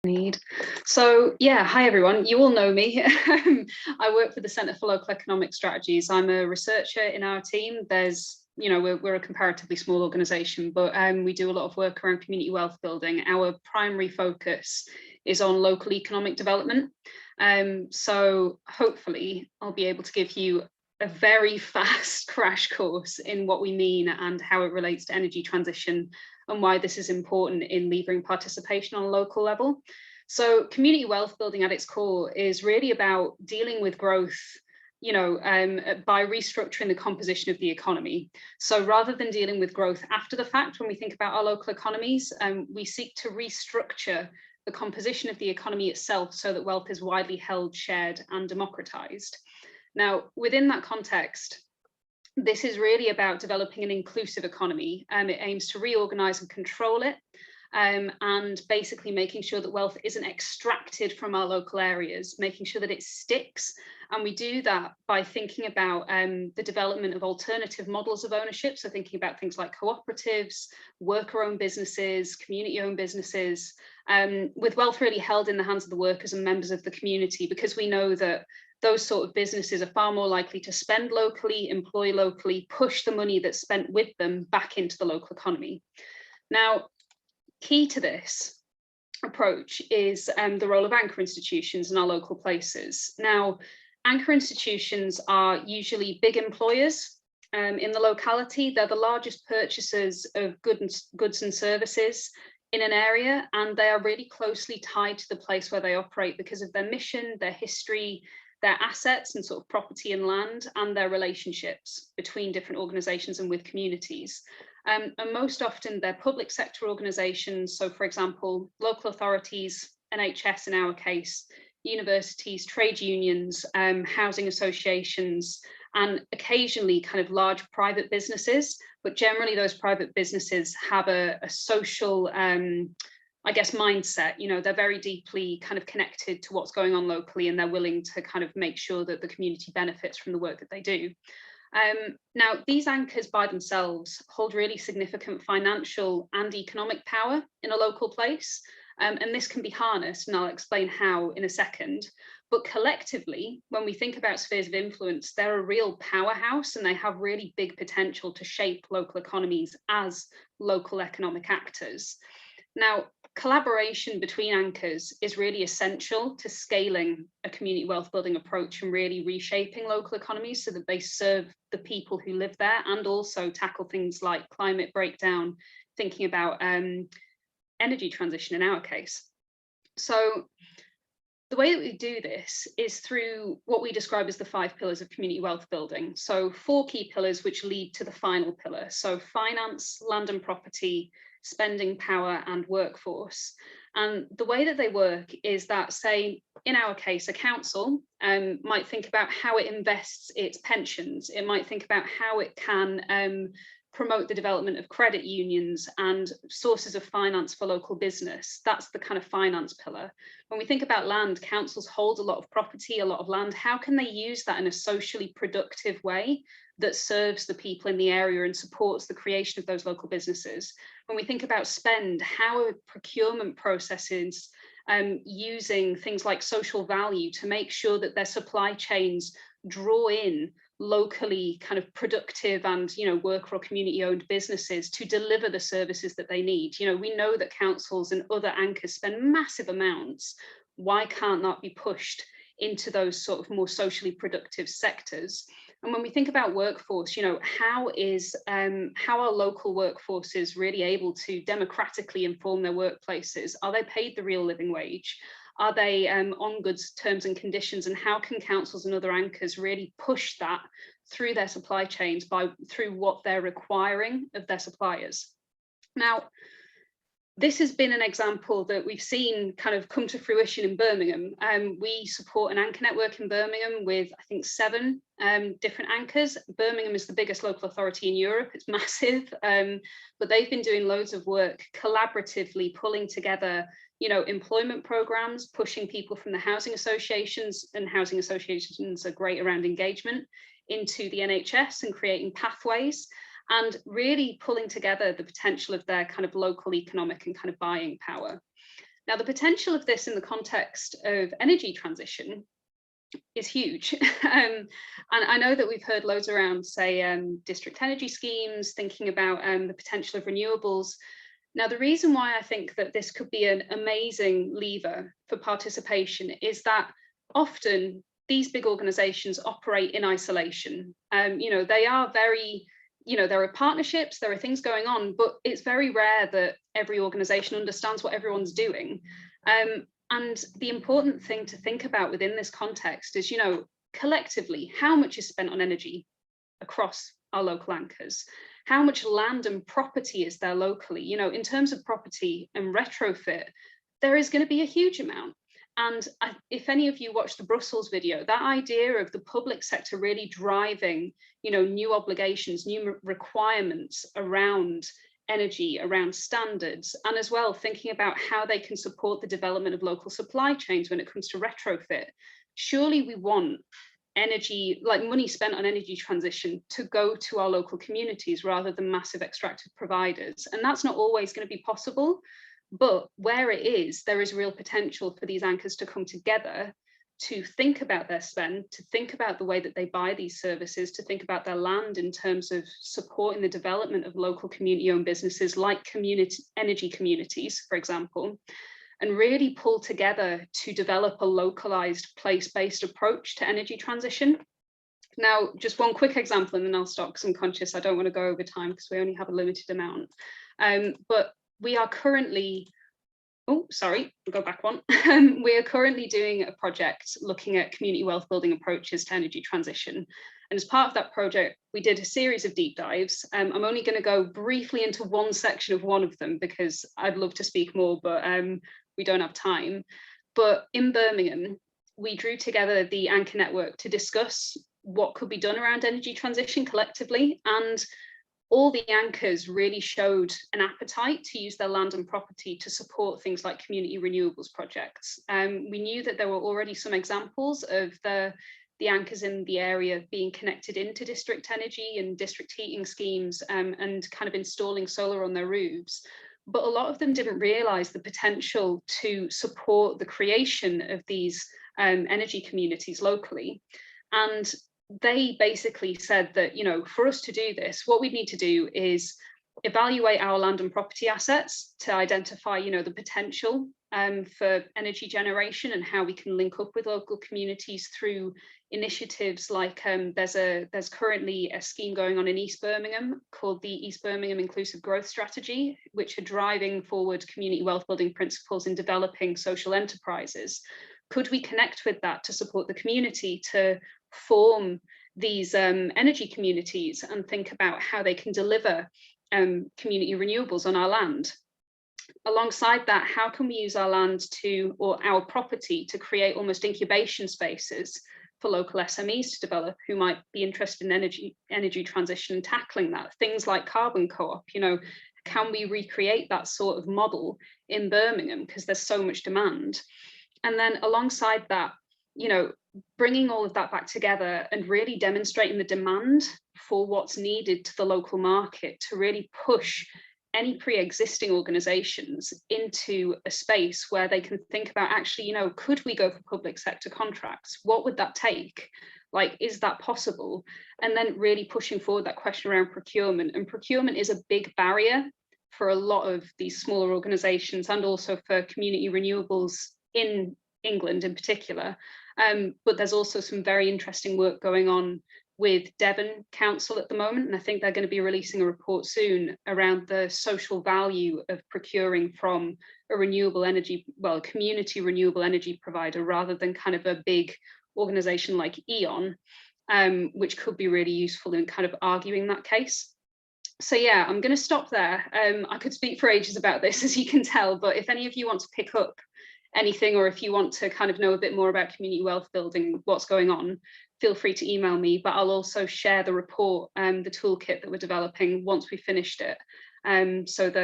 need. So yeah, hi everyone. You all know me. I work for the Centre for Local Economic Strategies. I'm a researcher in our team. We're a comparatively small organisation, but we do a lot of work around community wealth building. Our primary focus is on local economic development. So hopefully I'll be able to give you a very fast crash course in what we mean and how it relates to energy transition and why this is important in levering participation on a local level. So community wealth building at its core is really about dealing with growth, by restructuring the composition of the economy. So rather than dealing with growth after the fact, when we think about our local economies, we seek to restructure the composition of the economy itself so that wealth is widely held, shared, and democratized. Now, within that context, this is really about developing an inclusive economy. It aims to reorganize and control it, and basically making sure that wealth isn't extracted from our local areas, making sure that it sticks. And we do that by thinking about the development of alternative models of ownership. So thinking about things like cooperatives, worker-owned businesses, community-owned businesses, with wealth really held in the hands of the workers and members of the community, because we know that those sort of businesses are far more likely to spend locally, employ locally, push the money that's spent with them back into the local economy. Now, key to this approach is the role of anchor institutions in our local places. Now, anchor institutions are usually big employers in the locality. They're the largest purchasers of goods and services in an area, and they are really closely tied to the place where they operate because of their mission, their history, their assets and sort of property and land, and their relationships between different organisations and with communities. And most often they're public sector organisations. So for example, local authorities, NHS in our case, universities, trade unions, housing associations, and occasionally kind of large private businesses. But generally those private businesses have a social, mindset. They're very deeply kind of connected to what's going on locally, and they're willing to kind of make sure that the community benefits from the work that they do. Now, these anchors by themselves hold really significant financial and economic power in a local place. And this can be harnessed, and I'll explain how in a second. But collectively, when we think about spheres of influence, they're a real powerhouse, and they have really big potential to shape local economies as local economic actors. Now, collaboration between anchors is really essential to scaling a community wealth building approach and really reshaping local economies so that they serve the people who live there, and also tackle things like climate breakdown, thinking about energy transition in our case. So the way that we do this is through what we describe as the 5 pillars of community wealth building. So 4 key pillars which lead to the final pillar. So finance, land and property, spending power, and workforce. And the way that they work is that, say, in our case, a council might think about how it invests its pensions. It might think about how it can promote the development of credit unions and sources of finance for local business. That's the kind of finance pillar. When we think about land, councils hold a lot of property, a lot of land. How can they use that in a socially productive way that serves the people in the area and supports the creation of those local businesses? When we think about spend, how are procurement processes using things like social value to make sure that their supply chains draw in locally kind of productive and worker or community owned businesses to deliver the services that they need? We know that councils and other anchors spend massive amounts. Why can't that be pushed into those sort of more socially productive sectors? And when we think about workforce, how are local workforces really able to democratically inform their workplaces? Are they paid the real living wage? Are they on good terms and conditions? And how can councils and other anchors really push that through their supply chains through what they're requiring of their suppliers? Now, this has been an example that we've seen kind of come to fruition in Birmingham. We support an anchor network in Birmingham with, I think, 7 different anchors. Birmingham is the biggest local authority in Europe. It's massive, but they've been doing loads of work collaboratively, pulling together employment programs, pushing people from the housing associations, and housing associations are great around engagement, into the NHS and creating pathways, and really pulling together the potential of their kind of local economic and kind of buying power. Now, the potential of this in the context of energy transition is huge. And I know that we've heard loads around, say, district energy schemes, thinking about the potential of renewables. Now, the reason why I think that this could be an amazing lever for participation is that often these big organizations operate in isolation. They are very, there are partnerships, there are things going on, but it's very rare that every organization understands what everyone's doing. And the important thing to think about within this context is, collectively, how much is spent on energy across our local anchors? How much land and property is there locally? In terms of property and retrofit, there is going to be a huge amount. And if any of you watched the Brussels video, that idea of the public sector really driving, new obligations, new requirements around energy, around standards, and as well thinking about how they can support the development of local supply chains when it comes to retrofit. Surely we want energy, like money spent on energy transition, to go to our local communities rather than massive extractive providers. And that's not always going to be possible. But where it is, there is real potential for these anchors to come together to think about their spend, to think about the way that they buy these services, to think about their land in terms of supporting the development of local community-owned businesses like community energy communities, for example, and really pull together to develop a localized place-based approach to energy transition. Now, just one quick example, and then I'll stop because I'm conscious I don't want to go over time because we only have a limited amount. But we are currently, I'll go back one. We are currently doing a project looking at community wealth building approaches to energy transition. And as part of that project, we did a series of deep dives. I'm only going to go briefly into one section of one of them because I'd love to speak more, but we don't have time. But in Birmingham, we drew together the anchor network to discuss what could be done around energy transition collectively. And all the anchors really showed an appetite to use their land and property to support things like community renewables projects. We knew that there were already some examples of the anchors in the area being connected into district energy and district heating schemes and kind of installing solar on their roofs. But a lot of them didn't realise the potential to support the creation of these energy communities locally. And they basically said that, for us to do this, what we need to do is evaluate our land and property assets to identify, the potential for energy generation and how we can link up with local communities through initiatives like there's currently a scheme going on in East Birmingham called the East Birmingham Inclusive Growth Strategy, which are driving forward community wealth building principles in developing social enterprises. Could we connect with that to support the community to form these energy communities and think about how they can deliver community renewables on our land? Alongside that, how can we use our land or our property to create almost incubation spaces for local SMEs to develop who might be interested in energy transition and tackling that? Things like carbon co-op, can we recreate that sort of model in Birmingham because there's so much demand? And then alongside that, bringing all of that back together and really demonstrating the demand for what's needed to the local market to really push any pre-existing organizations into a space where they can think about actually, could we go for public sector contracts? What would that take? Like, is that possible? And then really pushing forward that question around procurement. And procurement is a big barrier for a lot of these smaller organizations and also for community renewables in England in particular. But there's also some very interesting work going on with Devon Council at the moment, and I think they're going to be releasing a report soon around the social value of procuring from a renewable energy, community renewable energy provider rather than kind of a big organization like E.ON, which could be really useful in kind of arguing that case. So yeah, I'm going to stop there. I could speak for ages about this, as you can tell, but if any of you want to pick up anything, or if you want to kind of know a bit more about community wealth building, what's going on, feel free to email me, but I'll also share the report and the toolkit that we're developing once we finished it, so that